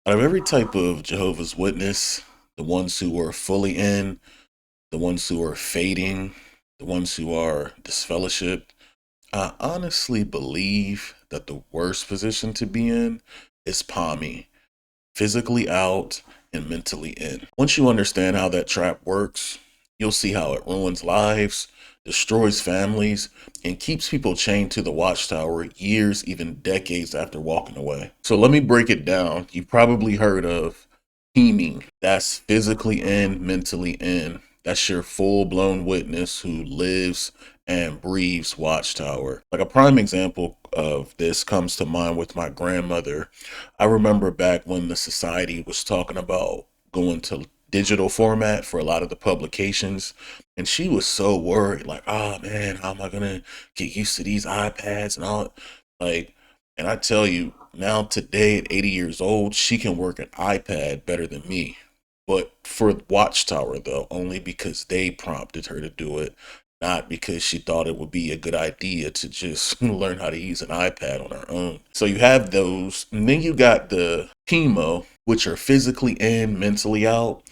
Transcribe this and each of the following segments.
Out of every type of Jehovah's Witness, the ones who are fully in, the ones who are fading, the ones who are disfellowshipped, I honestly believe that the worst position to be in is POMI, physically out and mentally in. Once you understand how that trap works, you'll see how it ruins lives, destroys families, and keeps people chained to the Watchtower years, even decades after walking away. So let me break it down. You've probably heard of teaming. That's physically in, mentally in. That's your full blown witness who lives and breathes Watchtower. Like a prime example of this comes to mind with my grandmother. I remember back when the society was talking about going to digital format for a lot of the publications, and she was so worried, like, oh man, how am I gonna get used to these iPads and all? Like, and I tell you, now today at 80 years old, she can work an iPad better than me. But for Watchtower though, only because they prompted her to do it, not because she thought it would be a good idea to just learn how to use an iPad on her own. So you have those, and then you got the chemo, which are physically in, mentally out.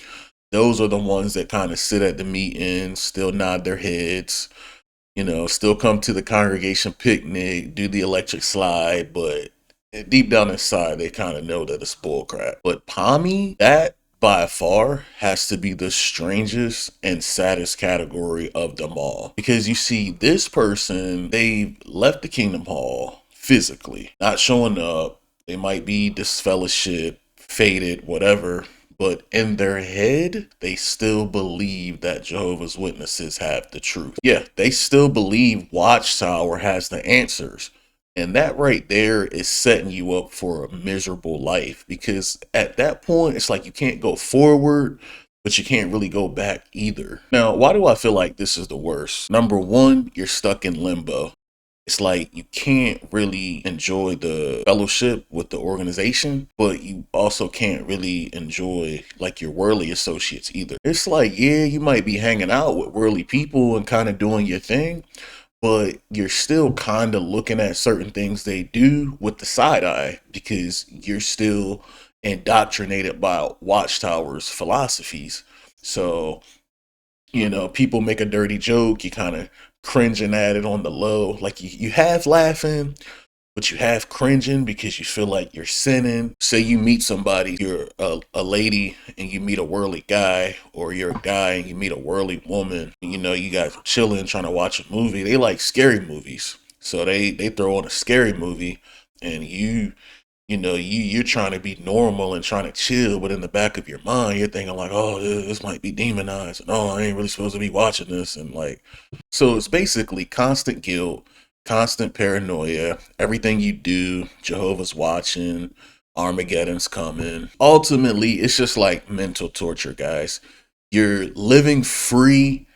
Those are the ones that kind of sit at the meetings, still nod their heads, still come to the congregation picnic, do the electric slide, but deep down inside, they kind of know that it's bull crap. But Pommy, that by far has to be the strangest and saddest category of them all. Because you see, this person, they left the Kingdom Hall physically, not showing up. They might be disfellowship, faded, whatever, but in their head, they still believe that Jehovah's Witnesses have the truth. Yeah, they still believe Watchtower has the answers. And that right there is setting you up for a miserable life because at that point, it's like you can't go forward, but you can't really go back either. Now, why do I feel like this is the worst? Number one, you're stuck in limbo. It's like you can't really enjoy the fellowship with the organization, but you also can't really enjoy like your worldly associates either. It's like, yeah, you might be hanging out with worldly people and kind of doing your thing, but you're still kind of looking at certain things they do with the side eye because you're still indoctrinated by Watchtower's philosophies. So people make a dirty joke, you kind of cringing at it on the low. Like you have laughing, but you have cringing because you feel like you're sinning. Say you meet somebody, you're a lady and you meet a worldly guy, or you're a guy and you meet a worldly woman. You guys are chilling, trying to watch a movie. They like scary movies. So they throw on a scary movie and you're trying to be normal and trying to chill, but in the back of your mind, you're thinking like, oh, this might be demonized, and oh, I ain't really supposed to be watching this, and like, so it's basically constant guilt, constant paranoia. Everything you do, Jehovah's watching, Armageddon's coming. Ultimately, it's just like mental torture, guys. You're living free,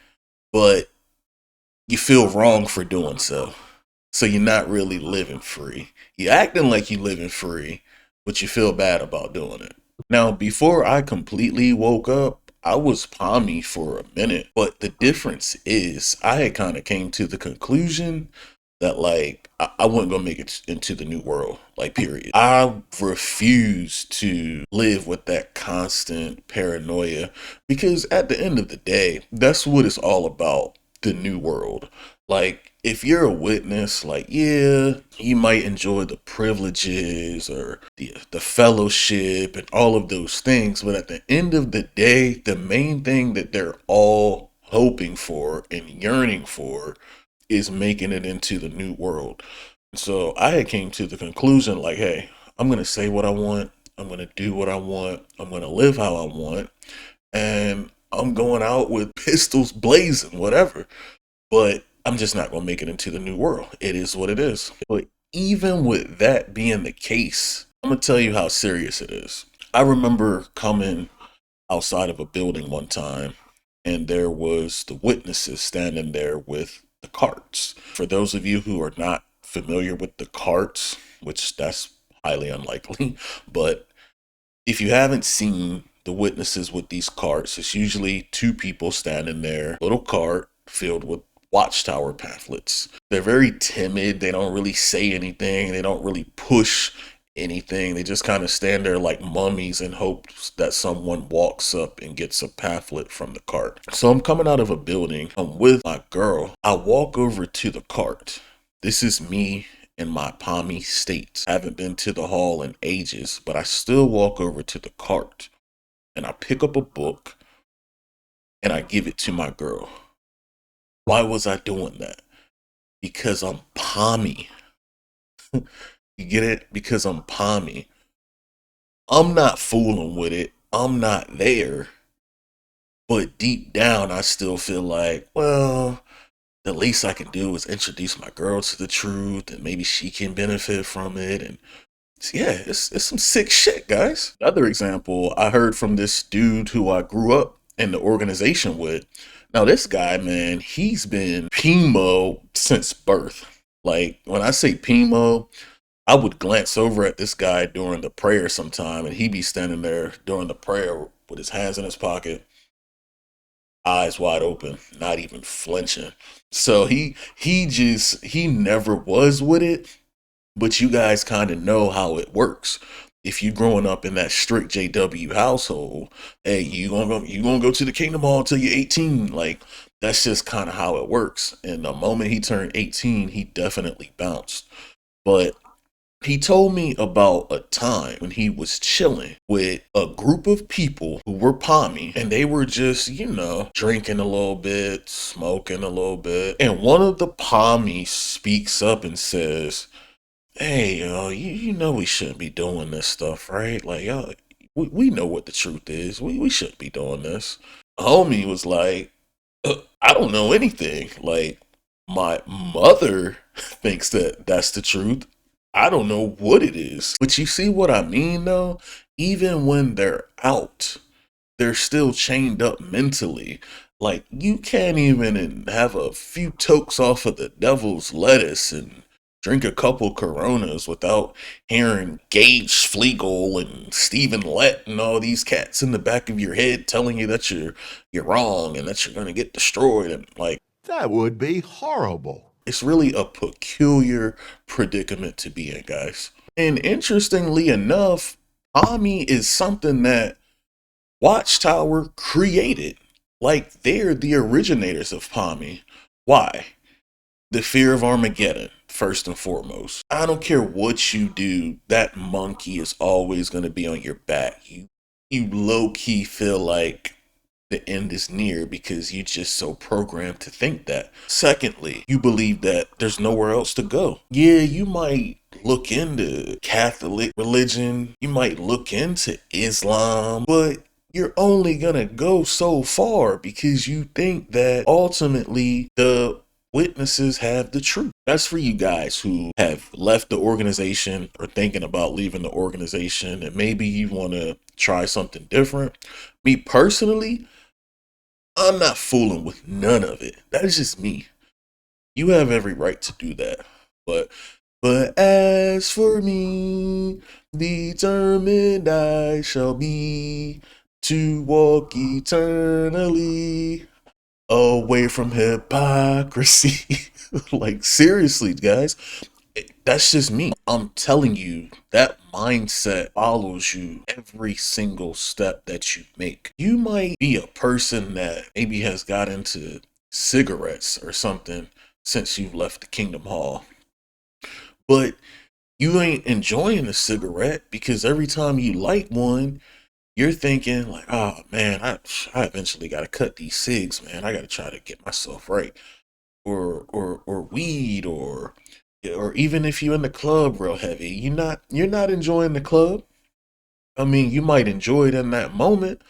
but you feel wrong for doing so. So you're not really living free. You're acting like you're living free, but you feel bad about doing it. Now, before I completely woke up, I was palmy for a minute, but the difference is I had kind of came to the conclusion that like I wasn't gonna make it into the new world, like period. I refuse to live with that constant paranoia because at the end of the day, that's what it's all about, the new world. Like if you're a witness, like yeah, you might enjoy the privileges or the fellowship and all of those things, but at the end of the day, the main thing that they're all hoping for and yearning for is making it into the new world. So I had came to the conclusion like, hey, I'm gonna say what I want, I'm gonna do what I want, I'm gonna live how I want, and I'm going out with pistols blazing, whatever. But I'm just not gonna make it into the new world. It is what it is. But even with that being the case, I'm gonna tell you how serious it is. I remember coming outside of a building one time and there was the witnesses standing there with the carts. For those of you who are not familiar with the carts, which that's highly unlikely, but if you haven't seen the witnesses with these carts, it's usually two people standing there, little cart filled with Watchtower pamphlets. They're very timid. They don't really say anything. They don't really push anything. They just kind of stand there like mummies in hopes that someone walks up and gets a pamphlet from the cart. So I'm coming out of a building. I'm with my girl. I walk over to the cart. This is me in my POMI state. I haven't been to the hall in ages, but I still walk over to the cart and I pick up a book and I give it to my girl. Why was I doing that? Because I'm POMI. You get it? Because I'm POMI. I'm not fooling with it. I'm not there. But deep down, I still feel like, well, the least I can do is introduce my girl to the truth and maybe she can benefit from it. And yeah, it's some sick shit, guys. Another example, I heard from this dude who I grew up in the organization with. Now, this guy, man, he's been PMO since birth. Like, when I say PMO, I would glance over at this guy during the prayer sometime, and he'd be standing there during the prayer with his hands in his pocket, eyes wide open, not even flinching. So he never was with it, but you guys kind of know how it works. If you growing up in that strict JW household, hey, you gonna go to the Kingdom Hall until you're 18. Like, that's just kind of how it works. And the moment he turned 18, he definitely bounced. But he told me about a time when he was chilling with a group of people who were POMI and they were just, drinking a little bit, smoking a little bit. And one of the POMI speaks up and says, hey, you know we shouldn't be doing this stuff, right? Like, we know what the truth is. We shouldn't be doing this. Homie was like, I don't know anything. Like, my mother thinks that that's the truth. I don't know what it is. But you see what I mean, though? Even when they're out, they're still chained up mentally. Like, you can't even have a few tokes off of the devil's lettuce and drink a couple Coronas without hearing Gage Flegel and Stephen Lett and all these cats in the back of your head telling you that you're wrong and that you're gonna get destroyed. And like, that would be horrible. it's really a peculiar predicament to be in, guys. And interestingly enough, Ami is something that Watchtower created. Like, they're the originators of POMI. Why? The fear of Armageddon, first and foremost. I don't care what you do, that monkey is always going to be on your back. You low-key feel like the end is near because you just so programmed to think that. Secondly, you believe that there's nowhere else to go. Yeah, you might look into Catholic religion, you might look into Islam, but you're only gonna go so far because you think that ultimately the witnesses have the truth. That's for you guys who have left the organization or thinking about leaving the organization and maybe you want to try something different. Me personally, I'm not fooling with none of it. That is just me. You have every right to do that. But as for me, determined I shall be to walk eternally away from hypocrisy. Like, seriously, guys, that's just me. I'm telling you, that mindset follows you every single step that you make. You might be a person that maybe has got into cigarettes or something since you've left the Kingdom Hall, but you ain't enjoying a cigarette because every time you light one, you're thinking like, oh man, I eventually got to cut these cigs, man. I got to try to get myself right. Or weed or even if you're in the club real heavy, you're not enjoying the club. I mean, you might enjoy it in that moment,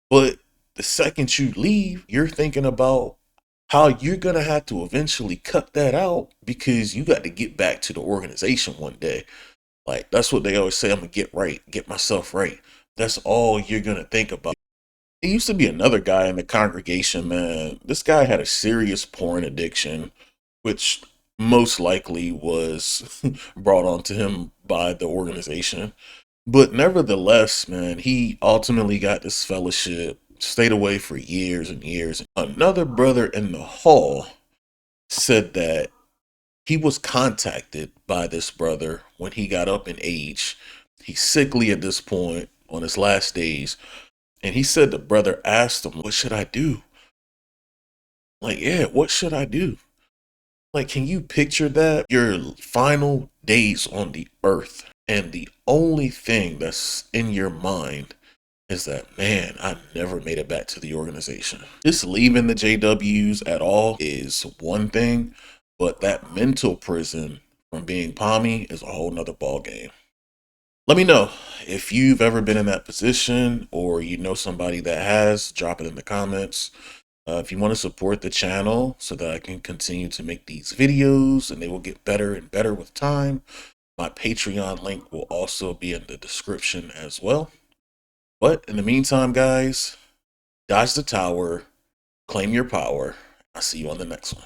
but the second you leave, you're thinking about how you're gonna have to eventually cut that out because you got to get back to the organization one day. Like, that's what they always say, I'm gonna get right, get myself right. That's all you're gonna think about. There used to be another guy in the congregation, man. This guy had a serious porn addiction, which most likely was brought onto him by the organization. But nevertheless, man, he ultimately got this fellowship, stayed away for years and years. Another brother in the hall said that He was contacted by this brother when he got up in age. He's sickly at this point on his last days. And he said the brother asked him, "What should I do?" Like, yeah, what should I do? Like, can you picture that? Your final days on the earth, and the only thing that's in your mind is that, man, I never made it back to the organization. Just leaving the JWs at all is one thing, but that mental prison from being POMI is a whole nother ball game. Let me know if you've ever been in that position or you know somebody that has. Drop it in the comments. If you want to support the channel so that I can continue to make these videos and they will get better and better with time, my Patreon link will also be in the description as well. But in the meantime, guys, dodge the tower, claim your power. I'll see you on the next one.